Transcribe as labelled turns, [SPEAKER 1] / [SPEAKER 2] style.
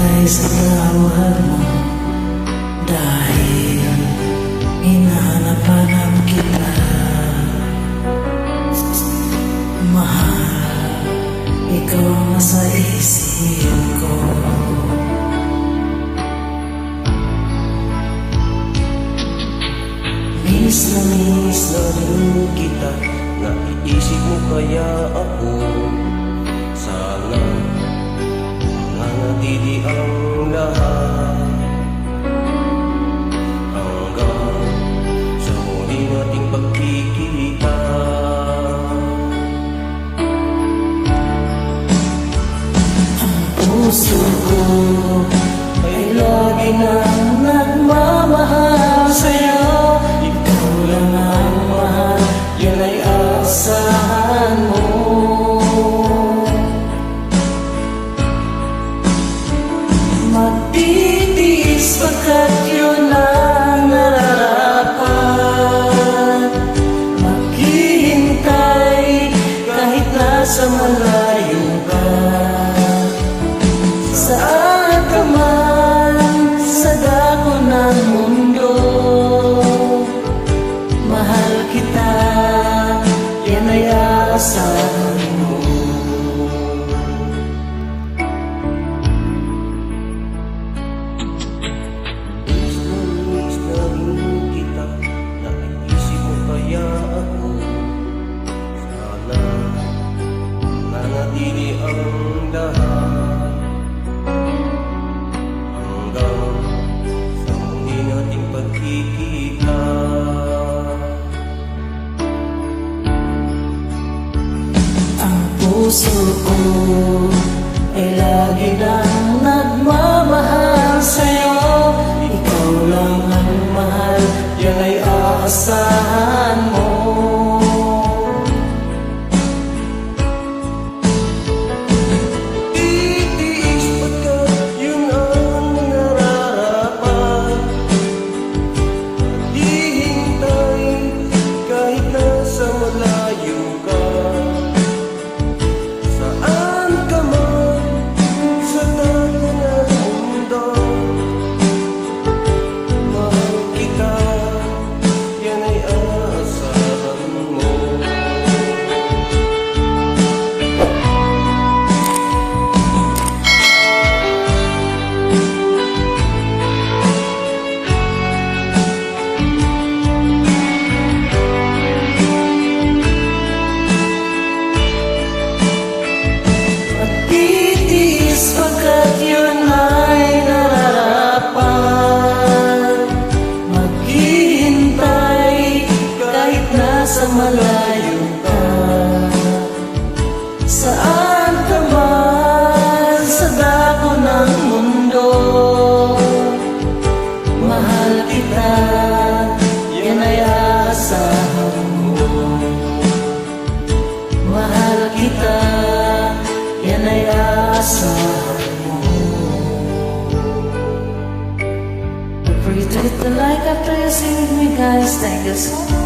[SPEAKER 1] Naghihintay sa tawag mo dahil hinahanap-hanap kita. Mahal, ikaw nasa isip ko.
[SPEAKER 2] Miss na rin kita, naiisip mo kaya ako. Sana nanatili ang lahat hanggang sa huli nating pagkikita.
[SPEAKER 1] Ang puso ko ay lagi nang nagmamahal sa'yo. Ikaw lang ang mahal, yun ay asahan mo. Magtitiis pagkat yun ang nararapat. Maghihintay kahit nasa malayo ka. Saan ka man sa dako ng mundo, mahal kita, yan ay asahan mo.
[SPEAKER 2] Miss na rin kita, naiisip mo kaya ako. Sana nanatili ang lahat hanggang sa huli nating pagkikita.
[SPEAKER 1] Ang puso ko ay lagi nang nagmamahal sa'yo. Ikaw lang ang mahal, yan ay aasahan mo.
[SPEAKER 2] Titiis pagkat yun ang nararapat. Hihintay kahit nasa malayo ka. Saan ka man sa dako ng mundo, mahal kita, yan ay asahan mo.
[SPEAKER 1] Magtitiis pagkat yun ay nararapat. Maghihintay kahit nasa malayo ka. Saan ka man sa dako ng mundo, mahal kita, yan ay asahan mo. Mahal kita, yan ay asahan mo. Don't forget to hit the like after you sing with me, guys. Thank you so much.